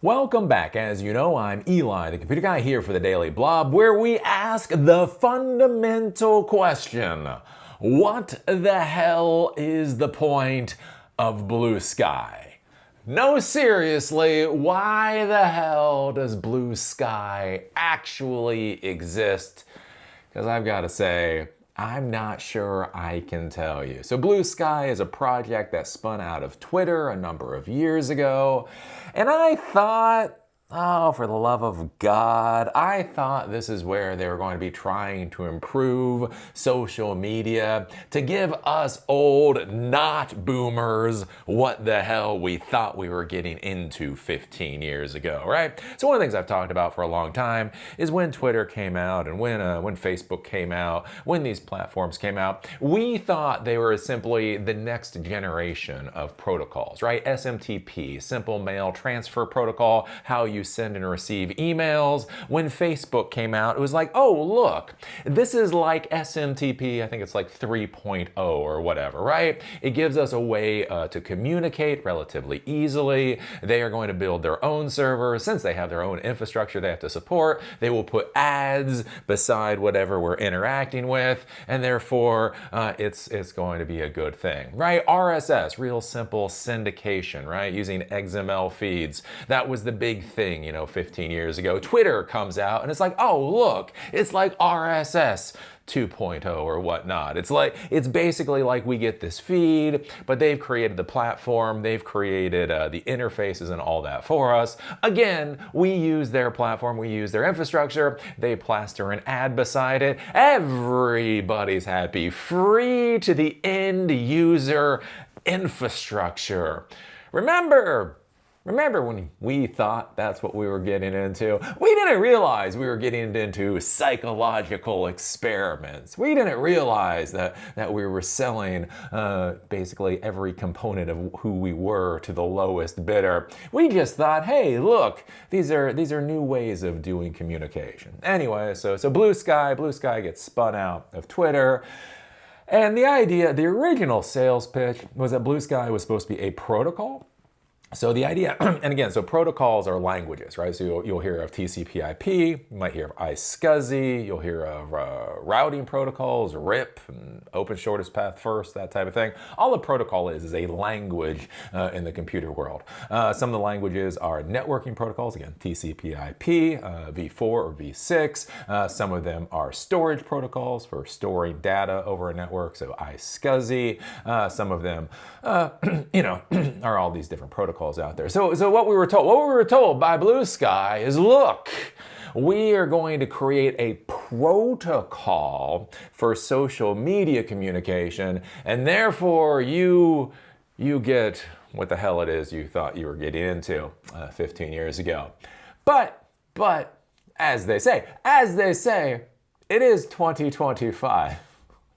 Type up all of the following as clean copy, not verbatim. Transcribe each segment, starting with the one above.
Welcome back. As you know, I'm Eli, the computer guy, here for the Daily Blob, where we ask the fundamental question: what the hell is the point of BlueSky? No, seriously, why the hell does BlueSky actually exist? Because I've got to say, I'm not sure I can tell you. So BlueSky is a project that spun out of Twitter a number of years ago, and I thought, oh, for the love of God, I thought this is where they were going to be trying to improve social media to give us old not boomers what the hell we thought we were getting into 15 years ago, right? So one of the things I've talked about for a long time is when Twitter came out and when Facebook came out, when these platforms came out, we thought they were simply the next generation of protocols, right? SMTP, Simple Mail Transfer Protocol, how you send and receive emails. When Facebook came out, it was like, oh, look, this is like SMTP, I think it's like 3.0 or whatever, right? It gives us a way to communicate relatively easily. They are going to build their own servers. Since they have their own infrastructure they have to support, they will put ads beside whatever we're interacting with, and therefore it's going to be a good thing, right? RSS, real simple syndication, right? Using XML feeds. That was the big thing, 15 years ago. Twitter comes out and it's like, oh, look, it's like RSS 2.0 or whatnot. It's basically like we get this feed, but they've created the platform, they've created the interfaces and all that for us. Again, we use their platform, we use their infrastructure, they plaster an ad beside it. Everybody's happy. Free to the end user infrastructure. Remember when we thought that's what we were getting into? We didn't realize we were getting into psychological experiments. We didn't realize that we were selling basically every component of who we were to the lowest bidder. We just thought, hey, look, these are new ways of doing communication. Anyway, so BlueSky gets spun out of Twitter. And the original sales pitch was that BlueSky was supposed to be a protocol. So the idea, and again, so protocols are languages, right? So you'll hear of TCP/IP, you might hear of iSCSI, you'll hear of routing protocols, RIP, and Open Shortest Path First, that type of thing. All a protocol is a language in the computer world. Some of the languages are networking protocols, again, TCP/IP, V4 or V6. Some of them are storage protocols for storing data over a network, so iSCSI. Some of them, are all these different protocols out there. So what we were told by BlueSky is, look, we are going to create a protocol for social media communication, and therefore you get what the hell it is you thought you were getting into 15 years ago. But as they say, it is 2025.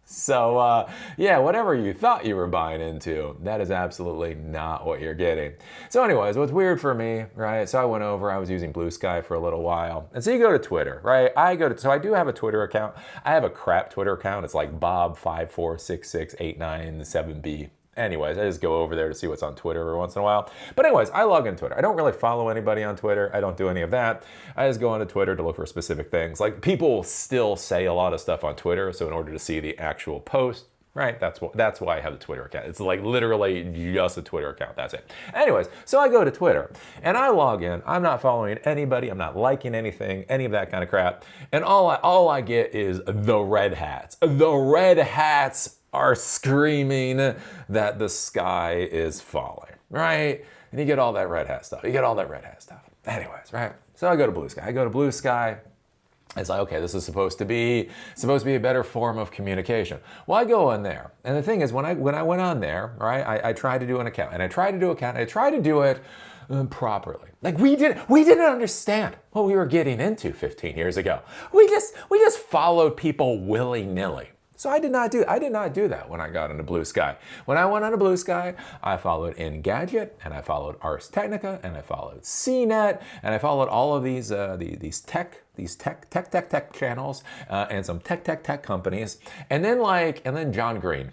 So, whatever you thought you were buying into, that is absolutely not what you're getting. So anyways, what's weird for me, right? So I was using BlueSky for a little while. And so you go to Twitter, right? So I do have a Twitter account. I have a crap Twitter account. It's like Bob5466897B. Anyways, I just go over there to see what's on Twitter every once in a while. But anyways, I log in Twitter. I don't really follow anybody on Twitter. I don't do any of that. I just go onto Twitter to look for specific things. Like, people still say a lot of stuff on Twitter, so in order to see the actual post, right, that's why I have the Twitter account. It's like literally just a Twitter account. That's it. Anyways, so I go to Twitter and I log in. I'm not following anybody. I'm not liking anything, any of that kind of crap. And all I get is the red hats. The red hats are screaming that the sky is falling, right? And you get all that red hat stuff. Anyways, right? So I go to BlueSky. It's like, okay, this is supposed to be a better form of communication. Well, I go in there, and the thing is, when I went on there, right, I tried to do an account, and I tried to do it properly. Like, we didn't understand what we were getting into 15 years ago. We just followed people willy-nilly. So I did not do that when I got into BlueSky. When I went onto BlueSky, I followed Engadget, and I followed Ars Technica, and I followed CNET, and I followed all of these tech channels, and some tech companies, and then John Green,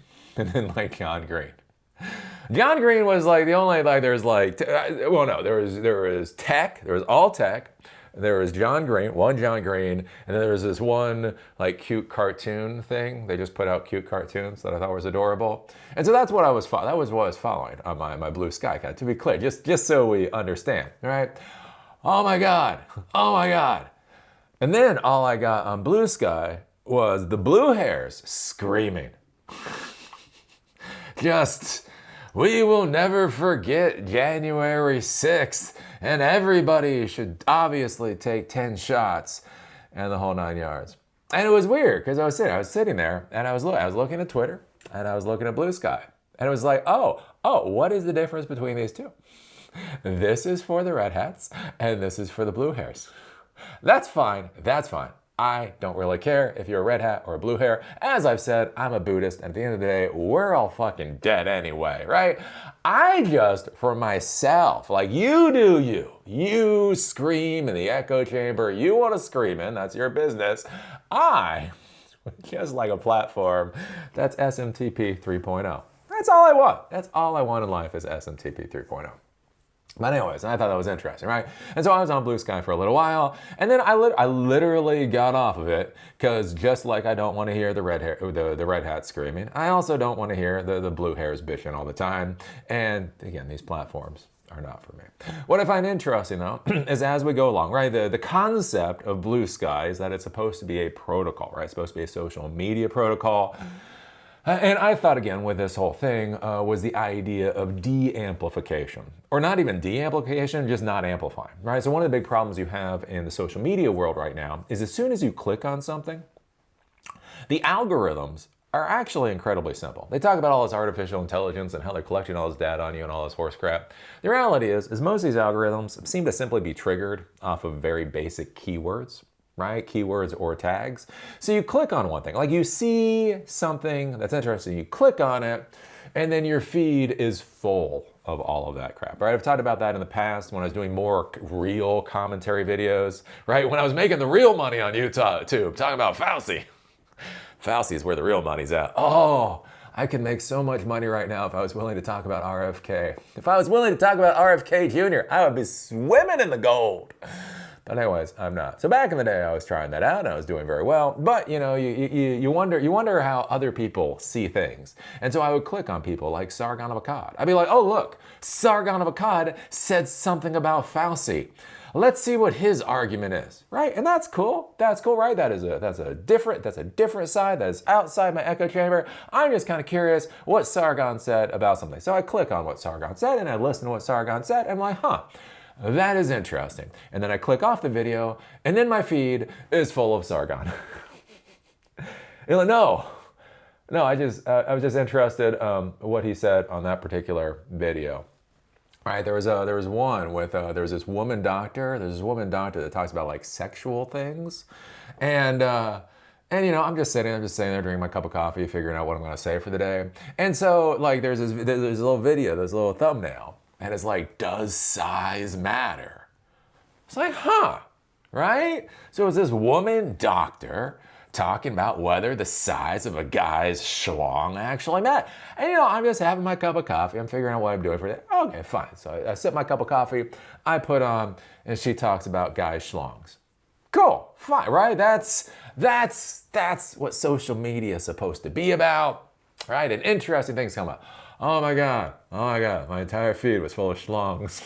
John Green was like the only, like, there's like, well, no, there was tech, there was all tech. There was John Green, one John Green, and then there was this one like cute cartoon thing. They just put out cute cartoons that I thought was adorable. And so that's what I was that was what I was following on my BlueSky account. To be clear, just so we understand, right? Oh my God, oh my God. And then all I got on BlueSky was the blue hairs screaming. Just, we will never forget January 6th, and everybody should obviously take 10 shots and the whole 9 yards. And it was weird because I was sitting there and I was looking at Twitter and I was looking at BlueSky. And it was like, oh, what is the difference between these two? This is for the red hats and this is for the blue hairs. That's fine, that's fine. I don't really care if you're a red hat or a blue hair. As I've said, I'm a Buddhist, and at the end of the day, we're all fucking dead anyway, right? I just, for myself, like you do you. You scream in the echo chamber, you want to scream in, that's your business. I, just like a platform, that's SMTP 3.0. That's all I want. That's all I want in life is SMTP 3.0. But anyways, I thought that was interesting, right? And so I was on BlueSky for a little while, and then I literally got off of it because just like I don't want to hear the red hat screaming, I also don't want to hear the blue hairs bitching all the time. And again, these platforms are not for me. What I find interesting though is as we go along, right? The concept of BlueSky is that it's supposed to be a protocol, right? It's supposed to be a social media protocol. And I thought, again, with this whole thing, was the idea of de-amplification. Or not even de-amplification, just not amplifying, right? So one of the big problems you have in the social media world right now is as soon as you click on something, the algorithms are actually incredibly simple. They talk about all this artificial intelligence and how they're collecting all this data on you and all this horse crap. The reality is most of these algorithms seem to simply be triggered off of very basic keywords, right? Keywords or tags. So you click on one thing, like you see something that's interesting, you click on it, and then your feed is full of all of that crap, right? I've talked about that in the past when I was doing more real commentary videos, right? When I was making the real money on YouTube, talking about Fauci. Fauci is where the real money's at. Oh, I could make so much money right now if I was willing to talk about RFK. If I was willing to talk about RFK Jr., I would be swimming in the gold. But anyways, I'm not. So back in the day, I was trying that out and I was doing very well. But you know, you wonder how other people see things. And so I would click on people like Sargon of Akkad. I'd be like, oh look, Sargon of Akkad said something about Fauci. Let's see what his argument is, right? And that's cool. That's cool, right? That's a different side. That is outside my echo chamber. I'm just kind of curious what Sargon said about something. So I click on what Sargon said and I listen to what Sargon said. And I'm like, huh. That is interesting. And then I click off the video, and then my feed is full of Sargon. You're like, no, I was just interested what he said on that particular video. Right? There was one with there was this woman doctor. There's this woman doctor that talks about like sexual things, and you know, I'm just sitting there drinking my cup of coffee, figuring out what I'm going to say for the day. And so like there's a little video, there's a little thumbnail. And it's like, does size matter? It's like, huh, right? So it's this woman doctor talking about whether the size of a guy's schlong actually matters. And you know, I'm just having my cup of coffee. I'm figuring out what I'm doing for it. Okay, fine. So I sip my cup of coffee. I put on, and she talks about guys' schlongs. Cool, fine, right? That's what social media is supposed to be about, right? And interesting things come up. Oh my God, my entire feed was full of schlongs.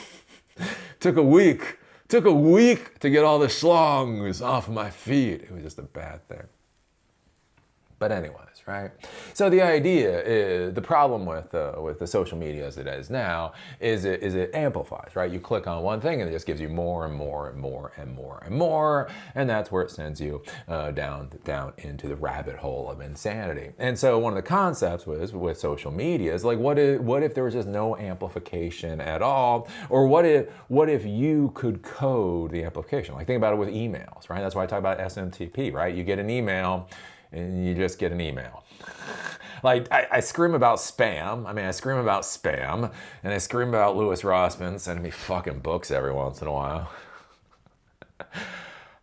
Took a week to get all the schlongs off my feed. It was just a bad thing. But anyways, right? So the idea is, the problem with the social media as it is now is it amplifies, right? You click on one thing and it just gives you more and more and more and more and more, and that's where it sends you down into the rabbit hole of insanity. And so one of the concepts with social media is like, what if there was just no amplification at all, or what if you could code the amplification? Like think about it with emails, right? That's why I talk about SMTP, right? You get an email. And you just get an email. Like, I scream about spam. I scream about spam. And I scream about Louis Rossman sending me fucking books every once in a while.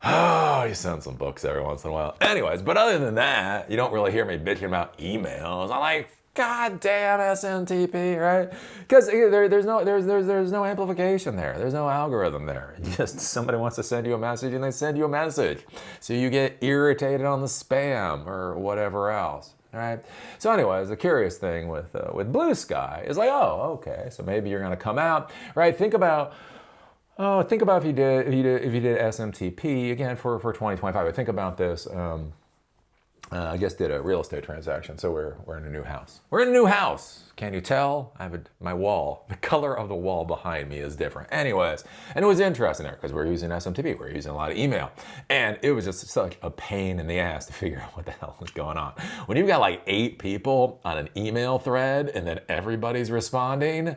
Oh, he sends some books every once in a while. Anyways, but other than that, you don't really hear me bitching about emails. I'm like, goddamn SMTP, right? Because there's no amplification there. There's no algorithm there. Just somebody wants to send you a message and they send you a message. So you get irritated on the spam or whatever else. Right. So anyways, the curious thing with BlueSky is like, oh, okay, so maybe you're going to come out, right? Think about if you did SMTP again for 2025. But think about this. I just did a real estate transaction, so we're in a new house. We're in a new house. Can you tell? I have my wall. The color of the wall behind me is different. Anyways, and it was interesting there because we're using SMTP. We're using a lot of email, and it was just such a pain in the ass to figure out what the hell is going on. When you've got like 8 people on an email thread and then everybody's responding.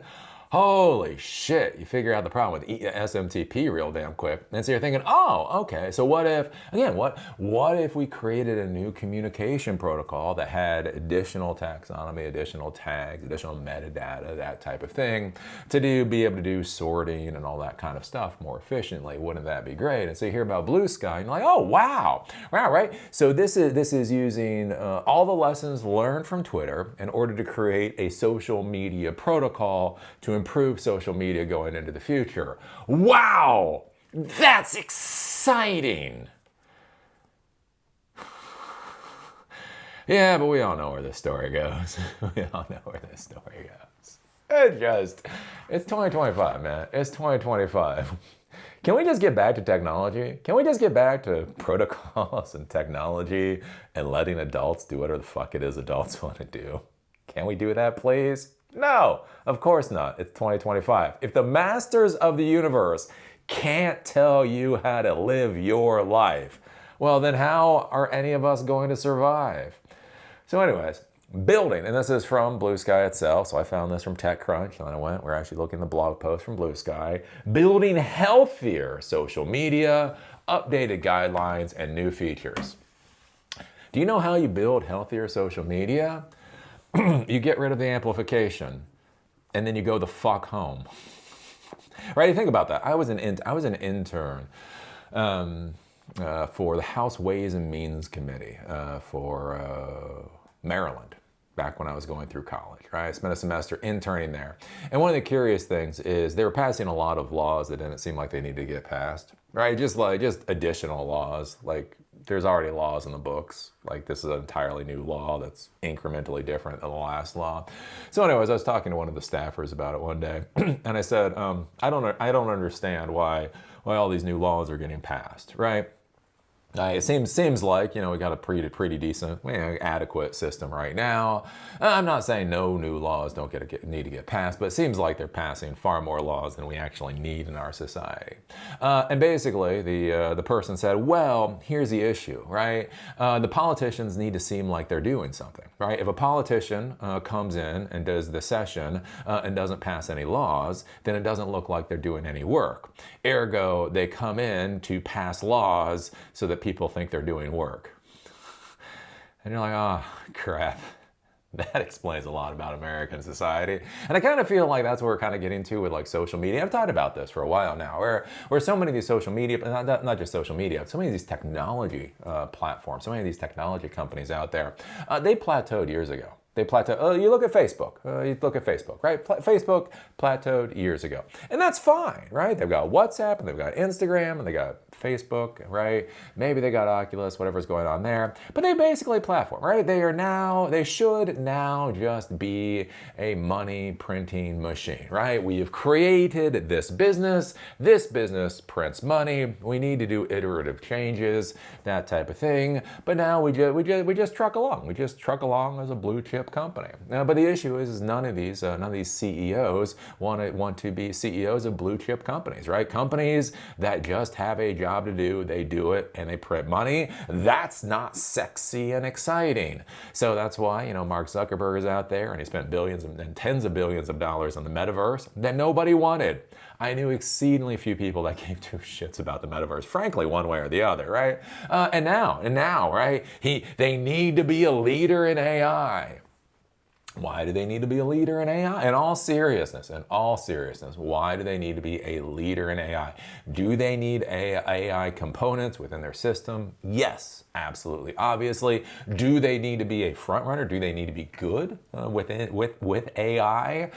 Holy shit, you figure out the problem with SMTP real damn quick. And so you're thinking, oh, okay, so what if we created a new communication protocol that had additional taxonomy, additional tags, additional metadata, that type of thing, to be able to do sorting and all that kind of stuff more efficiently? Wouldn't that be great? And so you hear about BlueSky and you're like, oh, wow, right? So this is using all the lessons learned from Twitter in order to create a social media protocol to improve social media going into the future. Wow, that's exciting. Yeah, but we all know where this story goes. We all know where this story goes. It's 2025, man. It's 2025. Can we just get back to technology? Can we just get back to protocols and technology and letting adults do whatever the fuck it is adults want to do? Can we do that, please? No, of course not. It's 2025. If the masters of the universe can't tell you how to live your life, well, then how are any of us going to survive? So anyways, building, and this is from BlueSky itself, so I found this from TechCrunch, and then we're actually looking at the blog post from BlueSky, building healthier social media, updated guidelines, and new features. Do you know how you build healthier social media? You get rid of the amplification, and then you go the fuck home. Right? You think about that. I was an intern for the House Ways and Means Committee for Maryland back when I was going through college. Right? I spent a semester interning there, and one of the curious things is they were passing a lot of laws that didn't seem like they needed to get passed. Right? Just additional laws, like. There's already laws in the books. Like this is an entirely new law that's incrementally different than the last law. So anyways, I was talking to one of the staffers about it one day, and I said, I don't understand why all these new laws are getting passed, right? It seems like, we got a pretty decent, adequate system right now. I'm not saying no new laws don't need to get passed, but it seems like they're passing far more laws than we actually need in our society. And basically, the person said, well, here's the issue, right? The politicians need to seem like they're doing something, right? If a politician comes in and does the session and doesn't pass any laws, then it doesn't look like they're doing any work. Ergo, they come in to pass laws so that people think they're doing work. And you're like, oh, crap. That explains a lot about American society. And I kind of feel like that's what we're kind of getting to with like social media. I've talked about this for a while now, where so many of these social media, not just social media, but so many of these technology platforms, so many of these technology companies out there, they plateaued years ago. They plateaued. You look at Facebook. Right? Facebook plateaued years ago. And that's fine, right? They've got WhatsApp, and they've got Instagram, and they got Facebook, right? Maybe they got Oculus, whatever's going on there. But they basically platform, right? They should now just be a money printing machine, right? We have created this business. This business prints money. We need to do iterative changes, that type of thing. But now we just truck along. We just truck along as a blue chip company. But the issue is none of these CEOs want to be CEOs of blue chip companies, right? Companies that just have a job to do, they do it, and they print money. That's not sexy and exciting. So that's why, Mark Zuckerberg is out there and he spent billions and tens of billions of dollars on the metaverse that nobody wanted. I knew exceedingly few people that gave two shits about the metaverse, frankly, one way or the other, right? And now, right? They need to be a leader in AI. Why do they need to be a leader in AI? In all seriousness, why do they need to be a leader in AI? Do they need AI components within their system? Yes, absolutely. Obviously. Do they need to be a front runner? Do they need to be good with AI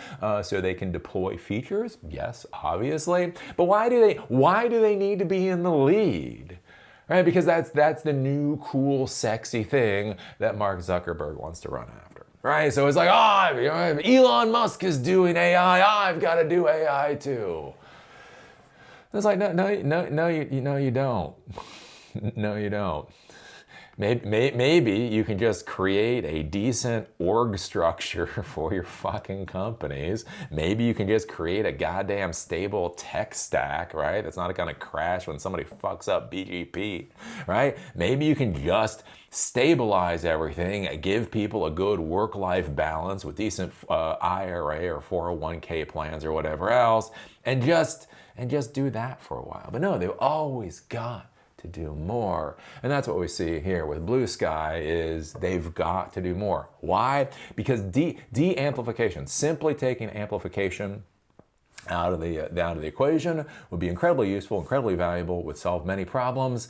so they can deploy features? Yes, obviously. But why do they need to be in the lead? Right? Because that's the new cool sexy thing that Mark Zuckerberg wants to run after. Right? So it's like, Elon Musk is doing AI, I've got to do AI too. It's like, no, you don't. No, you don't. Maybe you can just create a decent org structure for your fucking companies. Maybe you can just create a goddamn stable tech stack, right? That's not gonna crash when somebody fucks up BGP, right? Maybe you can just stabilize everything, give people a good work-life balance with decent IRA or 401k plans or whatever else, and just do that for a while. But no, they've always got to do more. And that's what we see here with BlueSky is they've got to do more. Why? Because de-amplification, simply taking amplification out of the equation would be incredibly useful, incredibly valuable, would solve many problems,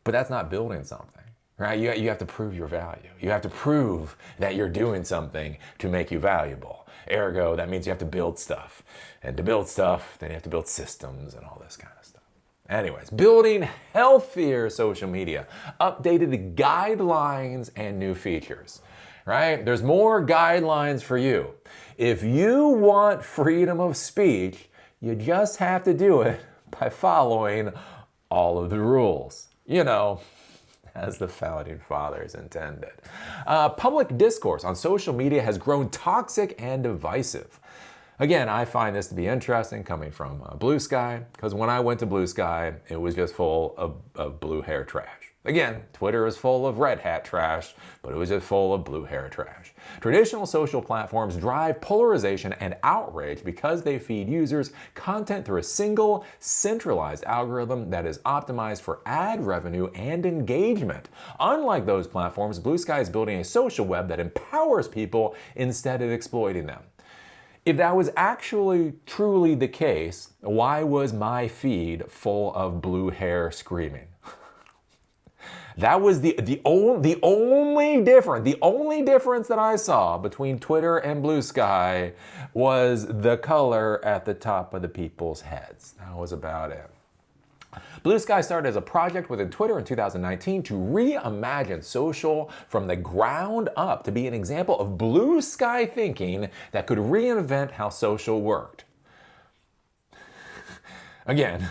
but that's not building something. Right? You have to prove your value. You have to prove that you're doing something to make you valuable. Ergo, that means you have to build stuff. And to build stuff, then you have to build systems and all this kind of stuff. Anyways, building healthier social media, updated guidelines and new features, right? There's more guidelines for you. If you want freedom of speech, you just have to do it by following all of the rules. You know, as the founding fathers intended. Public discourse on social media has grown toxic and divisive. Again, I find this to be interesting coming from BlueSky, because when I went to BlueSky, it was just full of blue hair trash. Again, Twitter is full of red hat trash, but it was just full of blue hair trash. Traditional social platforms drive polarization and outrage because they feed users content through a single, centralized algorithm that is optimized for ad revenue and engagement. Unlike those platforms, BlueSky is building a social web that empowers people instead of exploiting them. If that was actually truly the case, why was my feed full of blue hair screaming? That was the only difference that I saw between Twitter and BlueSky was the color at the top of the people's heads. That was about it. BlueSky started as a project within Twitter in 2019 to reimagine social from the ground up to be an example of blue sky thinking that could reinvent how social worked. Again,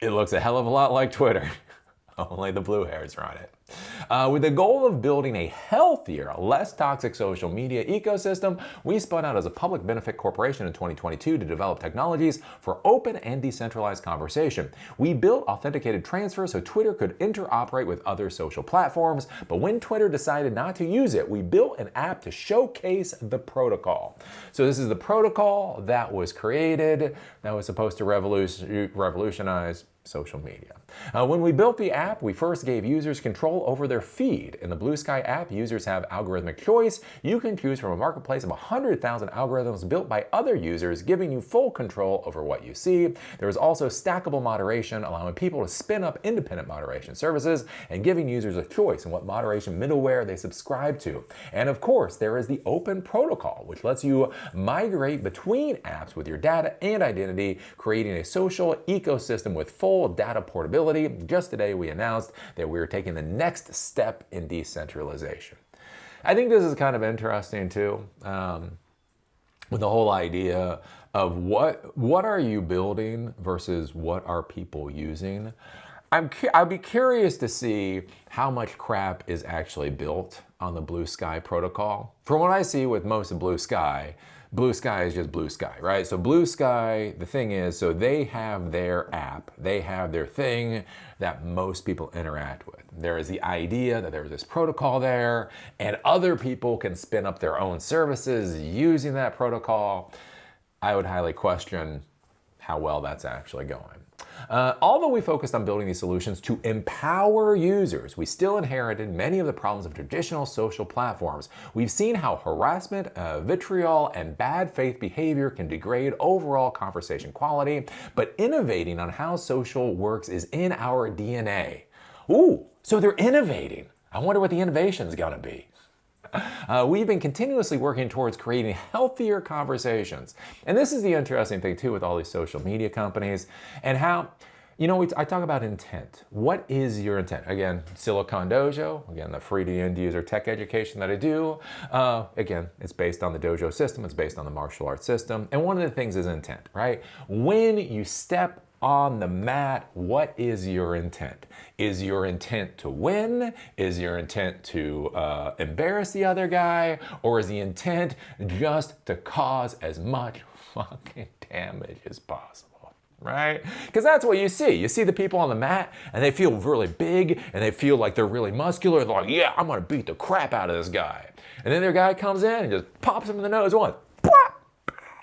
it looks a hell of a lot like Twitter, only the blue hairs are on it. With the goal of building a healthier, less toxic social media ecosystem, we spun out as a public benefit corporation in 2022 to develop technologies for open and decentralized conversation. We built authenticated transfer so Twitter could interoperate with other social platforms, but when Twitter decided not to use it, we built an app to showcase the protocol. So this is the protocol that was created that was supposed to revolutionize social media. When we built the app, we first gave users control over their feed. In the BlueSky app, users have algorithmic choice. You can choose from a marketplace of 100,000 algorithms built by other users, giving you full control over what you see. There is also stackable moderation, allowing people to spin up independent moderation services and giving users a choice in what moderation middleware they subscribe to. And of course, there is the open protocol, which lets you migrate between apps with your data and identity, creating a social ecosystem with full data portability. Just today, we announced that we are taking the next step in decentralization. I think this is kind of interesting too, with the whole idea of what are you building versus what are people using. I'd be curious to see how much crap is actually built on the BlueSky protocol. From what I see with most of BlueSky is just BlueSky, right? So BlueSky, the thing is, so they have their app, they have their thing that most people interact with. There is the idea that there's this protocol there, and other people can spin up their own services using that protocol. I would highly question how well that's actually going. Although we focused on building these solutions to empower users, we still inherited many of the problems of traditional social platforms. We've seen how harassment, vitriol, and bad faith behavior can degrade overall conversation quality, but innovating on how social works is in our DNA. Ooh, so they're innovating. I wonder what the innovation's gonna be. We've been continuously working towards creating healthier conversations. And this is the interesting thing too with all these social media companies and how, I talk about intent. What is your intent? Again, Silicon Dojo, again, the free to end user tech education that I do. Again, it's based on the dojo system. It's based on the martial arts system. And one of the things is intent, right? When you step on the mat, what is your intent? Is your intent to win? Is your intent to embarrass the other guy? Or is the intent just to cause as much fucking damage as possible? Right? Because that's what you see. You see the people on the mat and they feel really big and they feel like they're really muscular. They're like, yeah, I'm gonna beat the crap out of this guy. And then their guy comes in and just pops him in the nose once.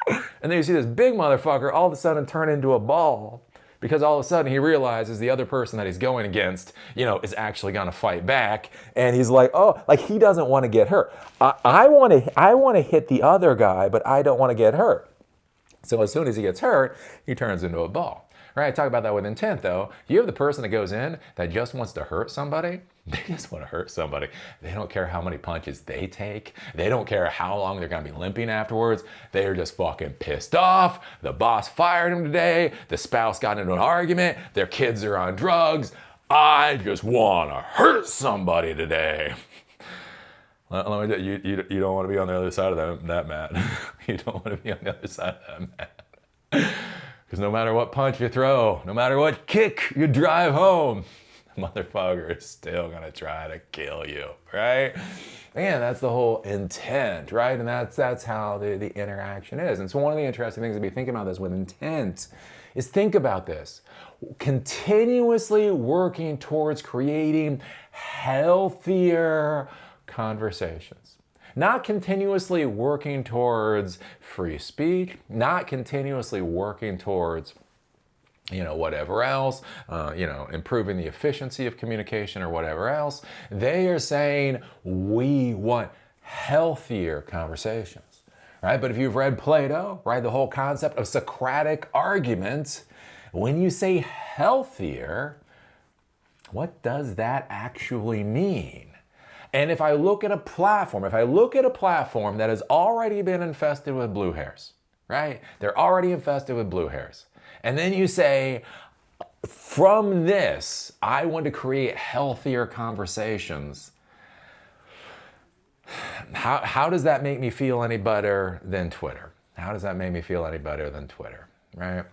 And then you see this big motherfucker all of a sudden turn into a ball. Because all of a sudden he realizes the other person that he's going against, is actually gonna fight back. And he's like, oh, like he doesn't wanna get hurt. I wanna hit the other guy, but I don't wanna get hurt. So as soon as he gets hurt, he turns into a ball. Right? Talk about that with intent though. You have the person that goes in that just wants to hurt somebody. They just want to hurt somebody. They don't care how many punches they take. They don't care how long they're going to be limping afterwards. They're just fucking pissed off. The boss fired him today. The spouse got into an argument. Their kids are on drugs. I just want to hurt somebody today. Let me tell you, you don't want to be on the other side of that mat. You don't want to be on the other side of that mat. Because no matter what punch you throw, no matter what kick you drive home, the motherfucker is still gonna try to kill you, right? Again, that's the whole intent, right? And that's how the interaction is. And so one of the interesting things to be thinking about this with intent is think about this. Continuously working towards creating healthier conversations. Not continuously working towards free speech, not continuously working towards, whatever else, improving the efficiency of communication or whatever else. They are saying we want healthier conversations, right? But if you've read Plato, right, the whole concept of Socratic arguments, when you say healthier, what does that actually mean? And if I look at a platform that has already been infested with blue hairs, right? They're already infested with blue hairs. And then you say, from this, I want to create healthier conversations. How does that make me feel any better than Twitter? How does that make me feel any better than Twitter, right?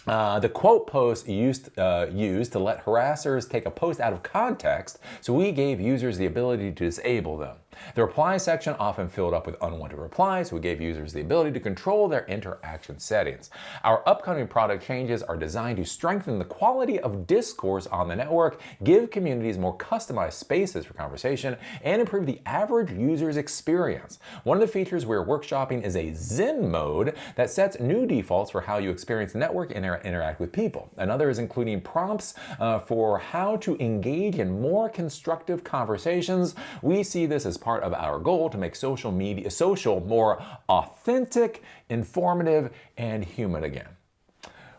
The quote post used to let harassers take a post out of context, so we gave users the ability to disable them. The reply section often filled up with unwanted replies, so we gave users the ability to control their interaction settings. Our upcoming product changes are designed to strengthen the quality of discourse on the network, give communities more customized spaces for conversation, and improve the average user's experience. One of the features we're workshopping is a Zen mode that sets new defaults for how you experience network interact with people. Another is including prompts for how to engage in more constructive conversations. We see this as part of our goal to make social more authentic, informative, and human again.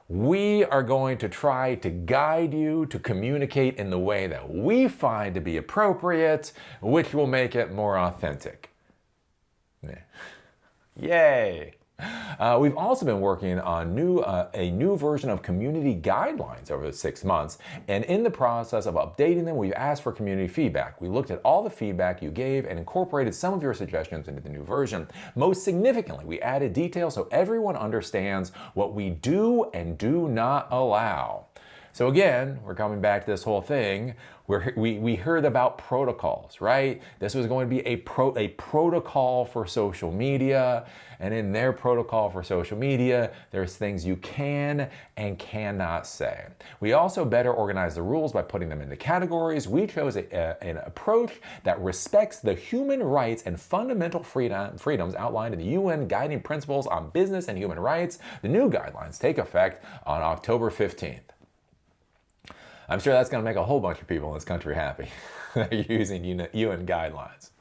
We are going to try to guide you to communicate in the way that we find to be appropriate, which will make it more authentic. Yay! We've also been working on a new version of community guidelines over the 6 months, and in the process of updating them, we've asked for community feedback. We looked at all the feedback you gave and incorporated some of your suggestions into the new version. Most significantly, we added details so everyone understands what we do and do not allow. So again, we're coming back to this whole thing where we heard about protocols, right? This was going to be a protocol for social media, and in their protocol for social media, there's things you can and cannot say. We also better organize the rules by putting them into categories. We chose an approach that respects the human rights and fundamental freedoms outlined in the UN Guiding Principles on Business and Human Rights. The new guidelines take effect on October 15th. I'm sure that's going to make a whole bunch of people in this country happy that are using UN guidelines.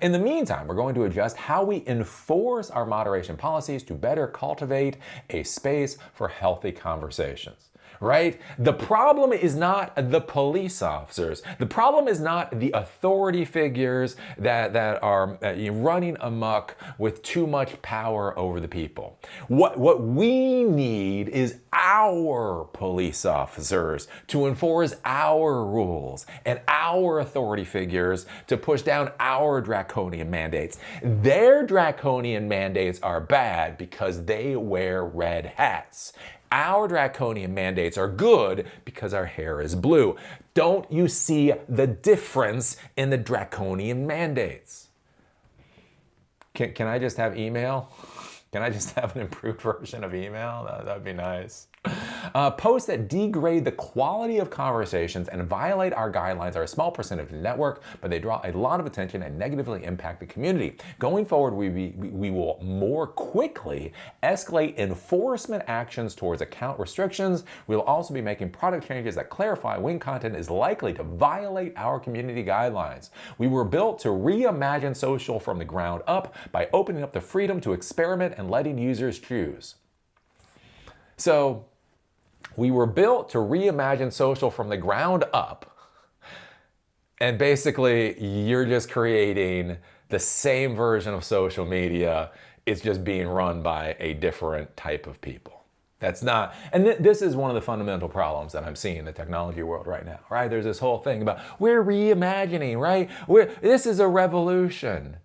In the meantime, we're going to adjust how we enforce our moderation policies to better cultivate a space for healthy conversations. Right? The problem is not the police officers. The problem is not the authority figures that are running amok with too much power over the people. What we need is our police officers to enforce our rules and our authority figures to push down our draconian mandates. Their draconian mandates are bad because they wear red hats. Our draconian mandates are good because our hair is blue. Don't you see the difference in the draconian mandates? Can I just have email? Can I just have an improved version of email? That'd be nice. Posts that degrade the quality of conversations and violate our guidelines are a small percentage of the network, but they draw a lot of attention and negatively impact the community. Going forward, we will more quickly escalate enforcement actions towards account restrictions. We will also be making product changes that clarify when content is likely to violate our community guidelines. We were built to reimagine social from the ground up by opening up the freedom to experiment and letting users choose. So, we were built to reimagine social from the ground up, and basically you're just creating the same version of social media. It's just being run by a different type of people. That's not, and this is one of the fundamental problems that I'm seeing in the technology world right now, right? There's this whole thing about we're reimagining, right? This is a revolution.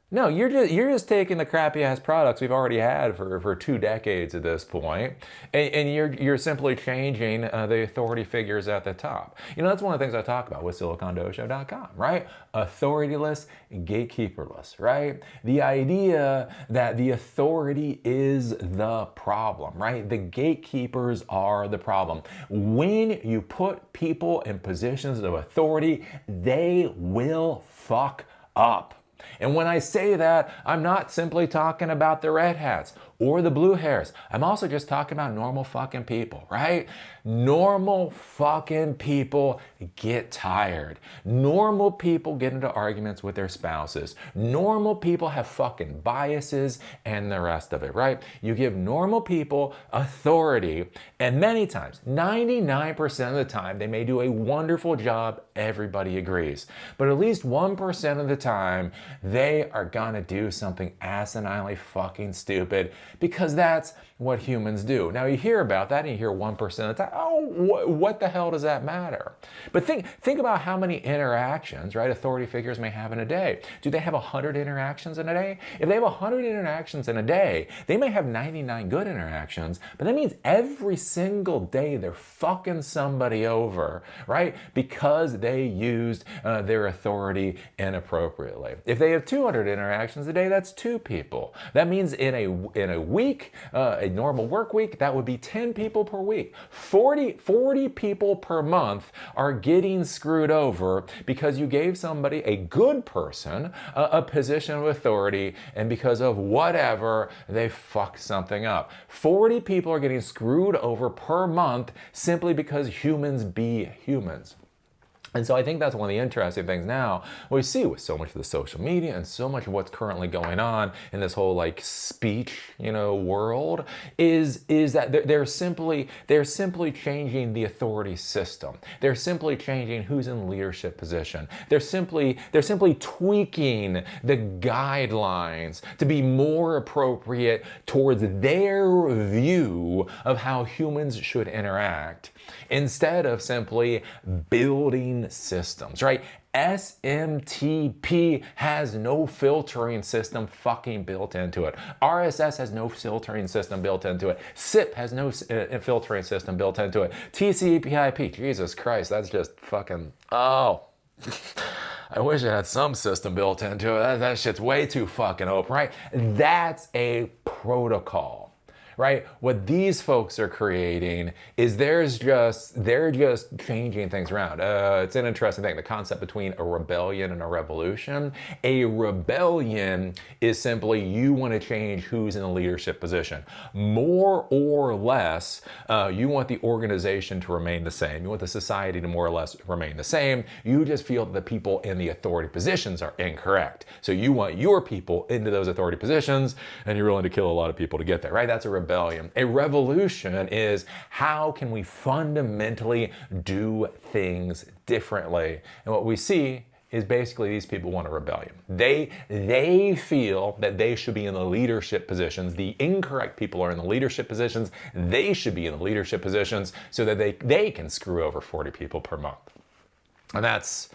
No, you're just taking the crappy ass products we've already had for 2 decades at this point, and you're simply changing the authority figures at the top. You know, that's one of the things I talk about with SiliconDojo.com, right? Authorityless, gatekeeperless, right? The idea that the authority is the problem, right? The gatekeepers are the problem. When you put people in positions of authority, they will fuck up. And when I say that, I'm not simply talking about the red hats or the blue hairs. I'm also just talking about normal fucking people, right? Normal fucking people get tired. Normal people get into arguments with their spouses. Normal people have fucking biases and the rest of it, right? You give normal people authority, and many times, 99% of the time, they may do a wonderful job. Everybody agrees. But at least 1% of the time, they are gonna do something asininely fucking stupid, because that's what humans do. Now you hear about that and you hear 1% of the time, oh, what the hell does that matter? But think about how many interactions, right, authority figures may have in a day. Do they have 100 interactions in a day? If they have 100 interactions in a day, they may have 99 good interactions, but that means every single day they're fucking somebody over, right? Because they used their authority inappropriately. If they have 200 interactions a day, that's 2 people. That means in a week, a normal work week, that would be 10 people per week. 40 people per month are getting screwed over because you gave somebody, a good person, a position of authority, and because of whatever, they fucked something up. 40 people are getting screwed over per month simply because humans be humans. And so I think that's one of the interesting things now we see with so much of the social media and so much of what's currently going on in this whole like speech, world is that they're simply changing the authority system. They're simply changing who's in leadership position. They're simply tweaking the guidelines to be more appropriate towards their view of how humans should interact, instead of simply building systems, right? SMTP has no filtering system fucking built into it. RSS has no filtering system built into it. SIP has no filtering system built into it. TCP/IP, Jesus Christ, that's just fucking, oh. I wish it had some system built into it. That shit's way too fucking open, right? That's a protocol. Right? What these folks are creating is they're just changing things around. It's an interesting thing, the concept between a rebellion and a revolution. A rebellion is simply you want to change who's in a leadership position. More or less, you want the organization to remain the same. You want the society to more or less remain the same. You just feel that the people in the authority positions are incorrect. So you want your people into those authority positions, and you're willing to kill a lot of people to get there, right? That's a rebellion. A revolution is how can we fundamentally do things differently? And what we see is basically these people want a rebellion. They feel that they should be in the leadership positions. The incorrect people are in the leadership positions. They should be in the leadership positions so that they can screw over 40 people per month. And that's,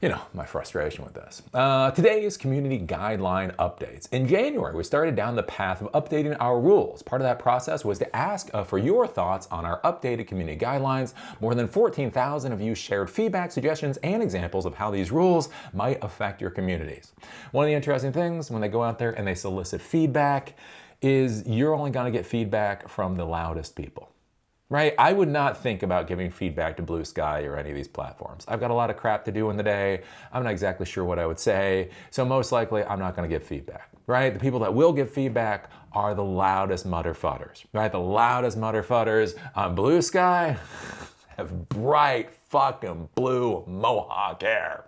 you know, my frustration with this. Today's community guideline updates. In January, we started down the path of updating our rules. Part of that process was to ask for your thoughts on our updated community guidelines. More than 14,000 of you shared feedback, suggestions, and examples of how these rules might affect your communities. One of the interesting things when they go out there and they solicit feedback is you're only going to get feedback from the loudest people. Right? I would not think about giving feedback to BlueSky or any of these platforms. I've got a lot of crap to do in the day. I'm not exactly sure what I would say. So most likely I'm not going to give feedback, right? The people that will give feedback are the loudest motherfuckers, right? The loudest motherfuckers on BlueSky have bright fucking blue mohawk hair.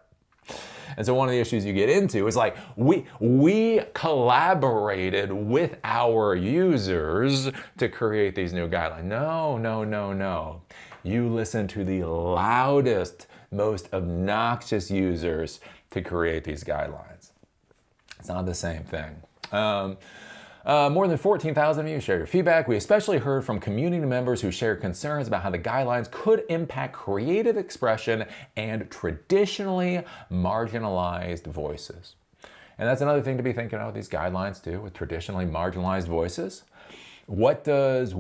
And so one of the issues you get into is like, we collaborated with our users to create these new guidelines. No. You listen to the loudest, most obnoxious users to create these guidelines. It's not the same thing. More than 14,000 of you shared your feedback. We especially heard from community members who shared concerns about how the guidelines could impact creative expression and traditionally marginalized voices. And that's another thing to be thinking about with these guidelines too, with traditionally marginalized voices. What does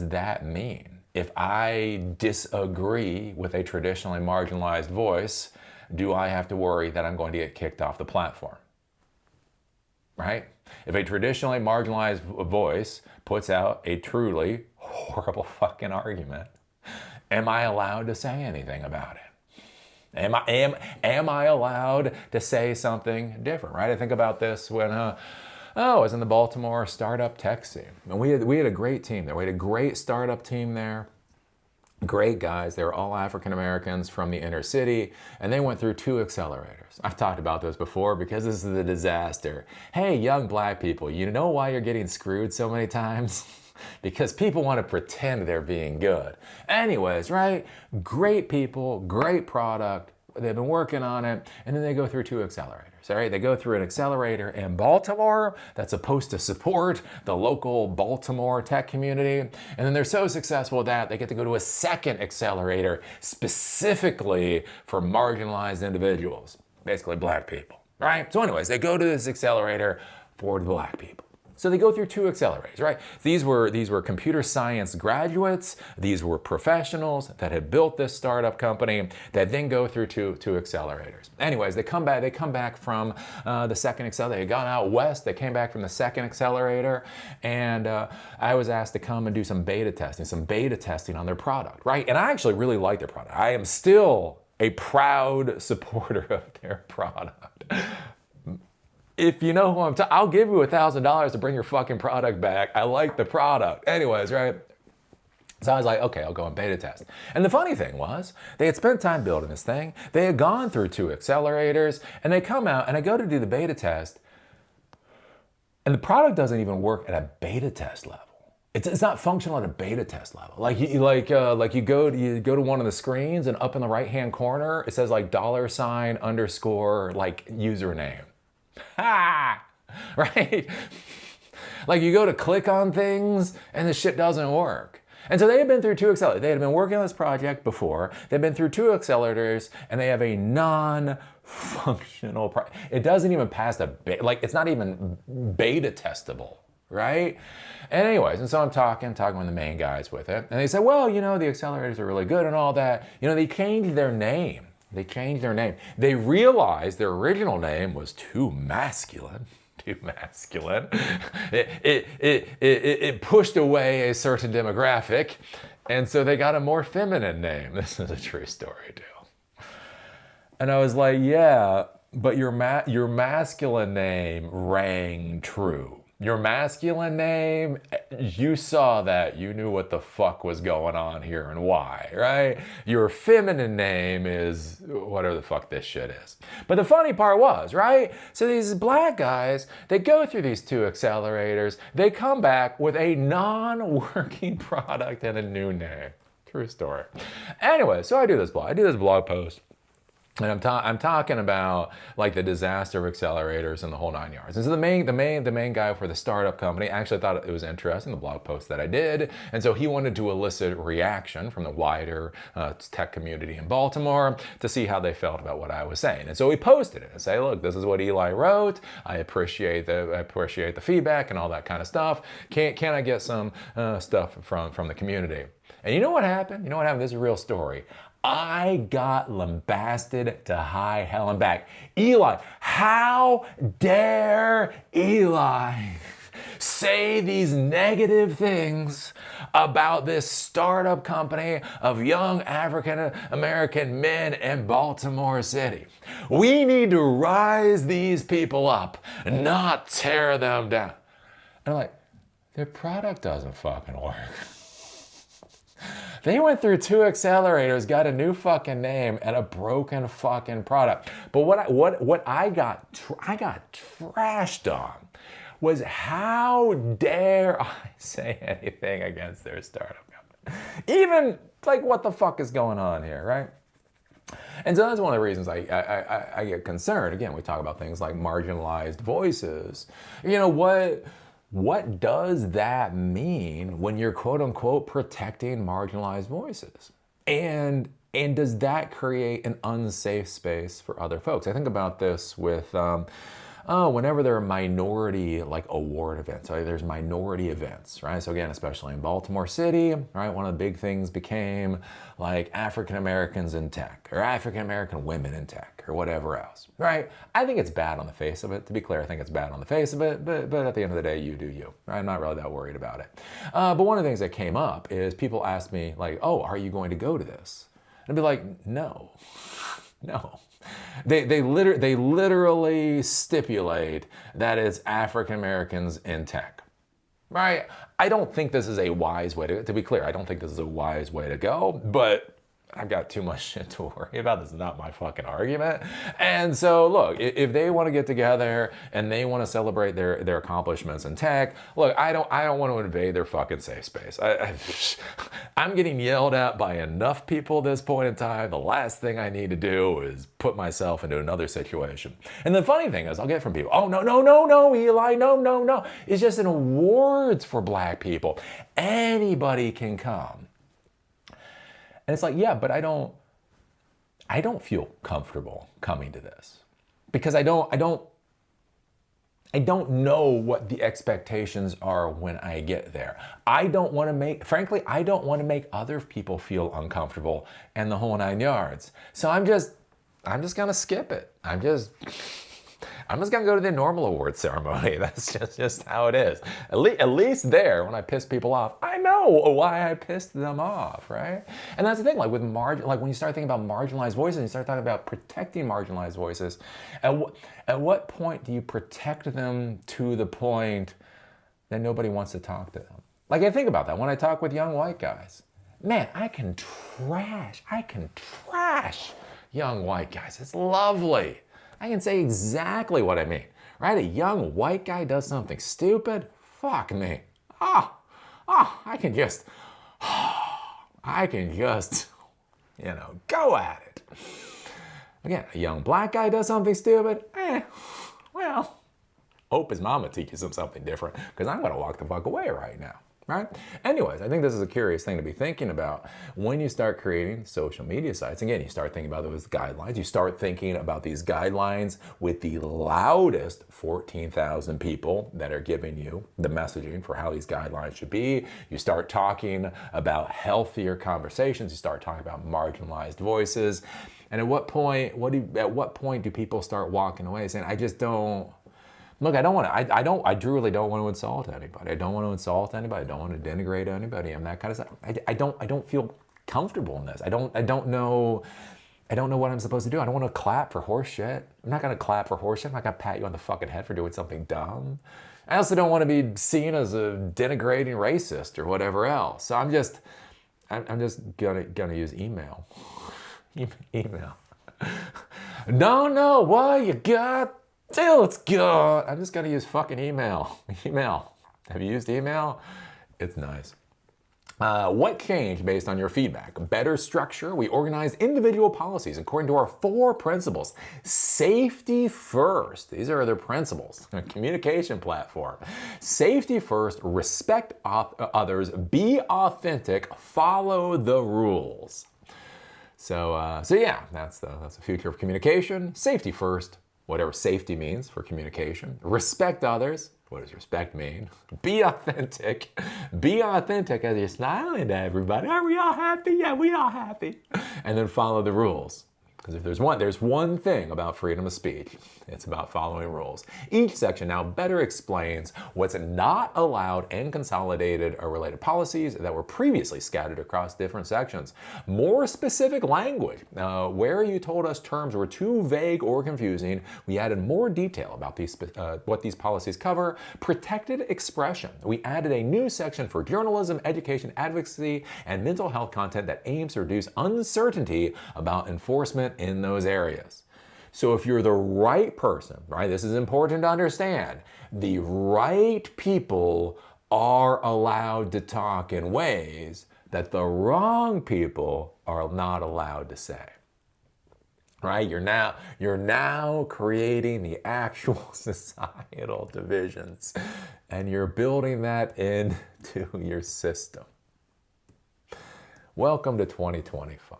that mean? If I disagree with a traditionally marginalized voice, do I have to worry that I'm going to get kicked off the platform? Right? If a traditionally marginalized voice puts out a truly horrible fucking argument, am I allowed to say anything about it? Am I allowed to say something different, right? I think about this when I was in the Baltimore startup tech scene. And we had a great team there. We had a great startup team there. Great guys. They were all African Americans from the inner city, and they went through 2 accelerators. I've talked about this before because this is a disaster. Hey, young black people, you know why you're getting screwed so many times? Because people want to pretend they're being good. Anyways, right? Great people, great product. They've been working on it, and then they go through 2 accelerators. All right, they go through an accelerator in Baltimore that's supposed to support the local Baltimore tech community, and then they're so successful with that, they get to go to a second accelerator specifically for marginalized individuals, basically black people, right? So anyways, they go to this accelerator for the black people. So they go through 2 accelerators, right? These were computer science graduates. These were professionals that had built this startup company that then go through two accelerators. Anyways, they come back from the second accelerator. They had gone out west. They came back from the second accelerator, and I was asked to come and do some beta testing on their product, right? And I actually really like their product. I am still a proud supporter of their product. If you know who I'm talking, I'll give you $1,000 to bring your fucking product back. I like the product. Anyways, right? So I was like, okay, I'll go and beta test. And the funny thing was, they had spent time building this thing. They had gone through 2 accelerators, and they come out, and I go to do the beta test, and the product doesn't even work at a beta test level. It's not functional at a beta test level. Like you go to one of the screens, and up in the right-hand corner, it says like $_ like username. Ha! Right? Like you go to click on things and the shit doesn't work. And so they had been through 2 accelerators. They had been working on this project before. They'd been through 2 accelerators, and they have a non-functional it doesn't even pass the like it's not even beta testable, right? And anyways, and so I'm talking with the main guys with it, and they said, well, you know, the accelerators are really good and all that. You know, they changed their name. They realized their original name was too masculine. It pushed away a certain demographic, and so they got a more feminine name. This is a true story, too. And I was like, yeah, but your masculine name rang true. Your masculine name, you saw that. You knew what the fuck was going on here and why, right? Your feminine name is whatever the fuck this shit is. But the funny part was, right? So these black guys, they go through these 2 accelerators. They come back with a non-working product and a new name. True story. Anyway, so I do this blog post. And I'm talking about like the disaster of accelerators and the whole 9 yards. And so the main guy for the startup company actually thought it was interesting, the blog post that I did. And so he wanted to elicit reaction from the wider tech community in Baltimore to see how they felt about what I was saying. And so he posted it and say, look, this is what Eli wrote. I appreciate the feedback and all that kind of stuff. Can I get some stuff from the community? And you know what happened? This is a real story. I got lambasted to high hell and back. Eli, how dare Eli say these negative things about this startup company of young African American men in Baltimore City? We need to rise these people up, not tear them down. And I'm like, their product doesn't fucking work. They went through 2 accelerators, got a new fucking name and a broken fucking product. But what I got trashed on was how dare I say anything against their startup company. Even like what the fuck is going on here, right? And so that's one of the reasons I get concerned. Again, we talk about things like marginalized voices. You know, what does that mean when you're quote unquote protecting marginalized voices? And does that create an unsafe space for other folks? I think about this with whenever there are minority like award events, right? There's minority events, right? So again, especially in Baltimore City, right? One of the big things became like African Americans in tech or African American women in tech or whatever else, right? I think it's bad on the face of it. To be clear, I think it's bad on the face of it, but at the end of the day, you do you, right? I'm not really that worried about it. But one of the things that came up is people asked me like, oh, are you going to go to this? And I'd be like, no. They literally stipulate that it's African Americans in tech, right? I don't think this is a wise way to be clear, I don't think this is a wise way to go, but I've got too much shit to worry about. This is not my fucking argument. And so look, if they want to get together and they want to celebrate their accomplishments in tech, look, I don't want to invade their fucking safe space. I'm getting yelled at by enough people at this point in time. The last thing I need to do is put myself into another situation. And the funny thing is, I'll get from people, oh, no, Eli, no. It's just an awards for black people. Anybody can come. And it's like, yeah, but I don't feel comfortable coming to this because I don't know what the expectations are when I get there. I don't want to make other people feel uncomfortable and the whole 9 yards. So I'm just gonna skip it. I'm just gonna go to the normal award ceremony. That's just how it is. At least there, when I piss people off, I know why I pissed them off, right? And that's the thing, like with like when you start thinking about marginalized voices, you start talking about protecting marginalized voices. At what point do you protect them to the point that nobody wants to talk to them? Like I think about that when I talk with young white guys. Man, I can trash young white guys. It's lovely. I can say exactly what I mean, right? A young white guy does something stupid, fuck me. I can just, go at it. Again, a young black guy does something stupid, well, hope his mama teaches him something different because I'm gonna walk the fuck away right now. right? Anyways, I think this is a curious thing to be thinking about when you start creating social media sites. Again, you start thinking about those guidelines. You start thinking about these guidelines with the loudest 14,000 people that are giving you the messaging for how these guidelines should be. You start talking about healthier conversations. You start talking about marginalized voices. And at what point do people start walking away saying, I just don't, look, I truly don't want to insult anybody. I don't want to insult anybody. I don't want to denigrate anybody and that kind of stuff. I don't feel comfortable in this. I don't know what I'm supposed to do. I don't want to clap for horse shit. I'm not going to clap for horse shit. I'm not going to pat you on the fucking head for doing something dumb. I also don't want to be seen as a denigrating racist or whatever else. So I'm just gonna use email. Email. No, what you got? Till it's good. I'm just gonna use fucking email. Email. Have you used email? It's nice. What changed based on your feedback? Better structure. We organized individual policies according to our 4 principles. Safety first. These are the principles. A communication platform. Safety first. Respect others. Be authentic. Follow the rules. So yeah, that's the future of communication. Safety first. Whatever safety means for communication. Respect others. What does respect mean? Be authentic. Be authentic as you're smiling to everybody. Are we all happy? Yeah, we all happy. And then follow the rules. Because if there's one thing about freedom of speech, it's about following rules. Each section now better explains what's not allowed and consolidated or related policies that were previously scattered across different sections. More specific language. Where you told us terms were too vague or confusing, we added more detail about what these policies cover. Protected expression. We added a new section for journalism, education, advocacy, and mental health content that aims to reduce uncertainty about enforcement in those areas. So if you're the right person, right, this is important to understand, the right people are allowed to talk in ways that the wrong people are not allowed to say. Right? You're now creating the actual societal divisions, and you're building that into your system. Welcome to 2025.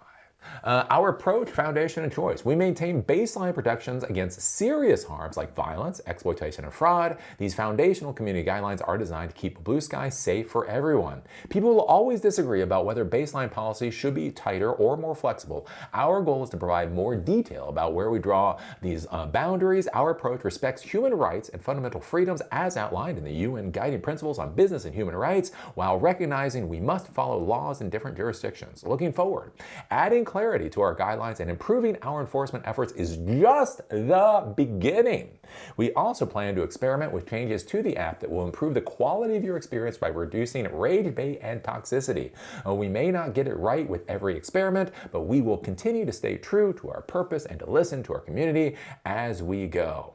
Our approach, foundation, and choice. We maintain baseline protections against serious harms like violence, exploitation, and fraud. These foundational community guidelines are designed to keep BlueSky safe for everyone. People will always disagree about whether baseline policies should be tighter or more flexible. Our goal is to provide more detail about where we draw these boundaries. Our approach respects human rights and fundamental freedoms as outlined in the UN Guiding Principles on Business and Human Rights, while recognizing we must follow laws in different jurisdictions. Looking forward, adding clarity to our guidelines and improving our enforcement efforts is just the beginning. We also plan to experiment with changes to the app that will improve the quality of your experience by reducing rage bait and toxicity. We may not get it right with every experiment, but we will continue to stay true to our purpose and to listen to our community as we go.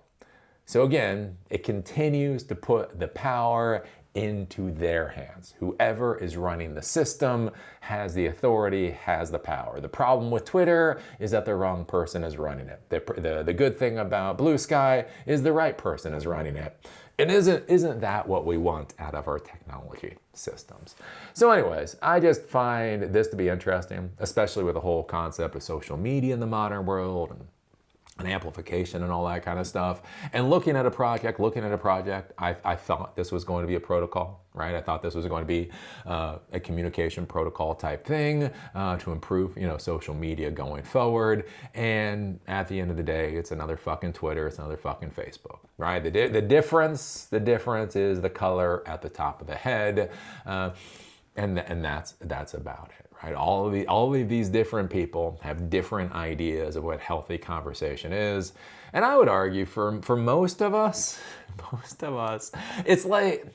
So again, it continues to put the power into their hands. Whoever is running the system has the authority, has the power. The problem with Twitter is that the wrong person is running it. The good thing about BlueSky is the right person is running it. And isn't that what we want out of our technology systems? So anyways, I just find this to be interesting, especially with the whole concept of social media in the modern world and amplification and all that kind of stuff. And looking at a project, I thought this was going to be a protocol, right? I thought this was going to be a communication protocol type thing to improve, social media going forward. And at the end of the day, it's another fucking Twitter, it's another fucking Facebook, right? The difference is the color at the top of the head, and that's about it. Right? All of these different people have different ideas of what healthy conversation is. And I would argue for most of us, it's like,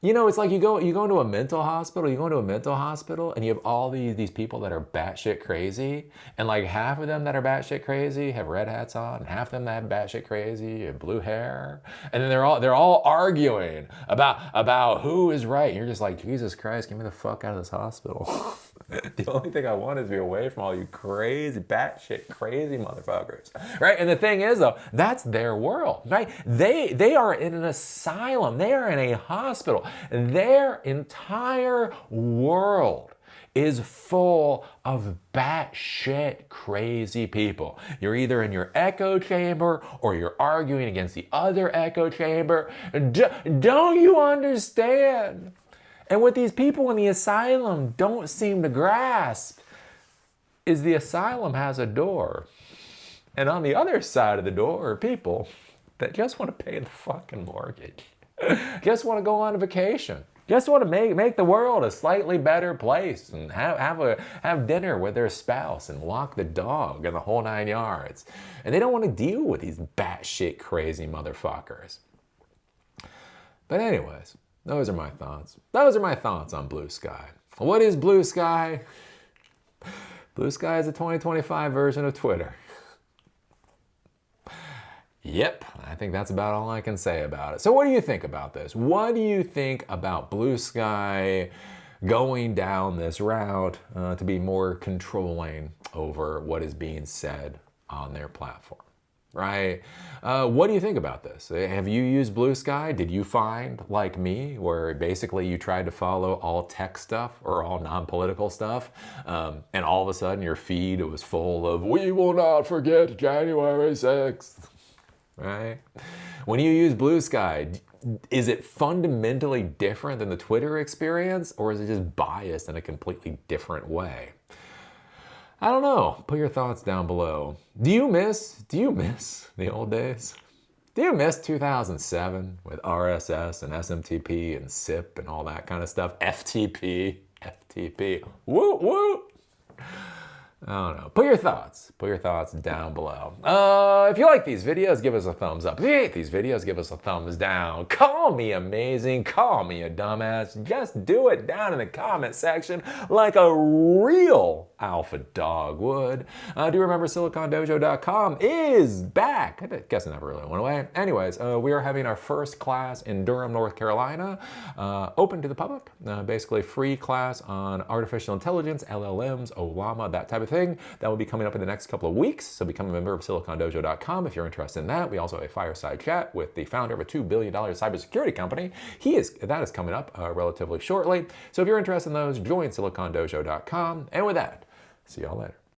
it's like you go into a mental hospital, and you have all these people that are batshit crazy, and like half of them that are batshit crazy have red hats on, and half of them that have batshit crazy have blue hair, and then they're all arguing about who is right. And you're just like, Jesus Christ, get me the fuck out of this hospital. The only thing I want is to be away from all you crazy, batshit crazy motherfuckers, right? And the thing is, though, that's their world, right? They are in an asylum. They are in a hospital. Their entire world is full of batshit crazy people. You're either in your echo chamber or you're arguing against the other echo chamber. Don't you understand? And what these people in the asylum don't seem to grasp is the asylum has a door. And on the other side of the door are people that just want to pay the fucking mortgage. Just want to go on a vacation. Just want to make the world a slightly better place and have dinner with their spouse and walk the dog and the whole 9 yards. And they don't want to deal with these batshit crazy motherfuckers. But anyways, those are my thoughts. Those are my thoughts on BlueSky. What is BlueSky? BlueSky is a 2025 version of Twitter. Yep, I think that's about all I can say about it. So what do you think about this? What do you think about BlueSky going down this route to be more controlling over what is being said on their platform? Right? What do you think about this? Have you used BlueSky? Did you find, like me, where basically you tried to follow all tech stuff or all non-political stuff, and all of a sudden your feed was full of, "We will not forget January 6th." Right? When you use BlueSky, is it fundamentally different than the Twitter experience, or is it just biased in a completely different way? I don't know. Put your thoughts down below. Do you miss the old days? Do you miss 2007 with RSS and SMTP and SIP and all that kind of stuff? FTP, woo woo. I don't know. Put your thoughts down below. If you like these videos, give us a thumbs up. If you hate these videos, give us a thumbs down. Call me amazing. Call me a dumbass. Just do it down in the comment section like a real alpha dog would. Do you remember SiliconDojo.com is back? I guess it never really went away. Anyways, we are having our first class in Durham, North Carolina, open to the public. Basically free class on artificial intelligence, LLMs, OLAMA, that type of thing. That will be coming up in the next couple of weeks. So become a member of SiliconDojo.com if you're interested in that. We also have a fireside chat with the founder of a $2 billion cybersecurity company. That is coming up relatively shortly. So if you're interested in those, join SiliconDojo.com. And with that, see y'all later.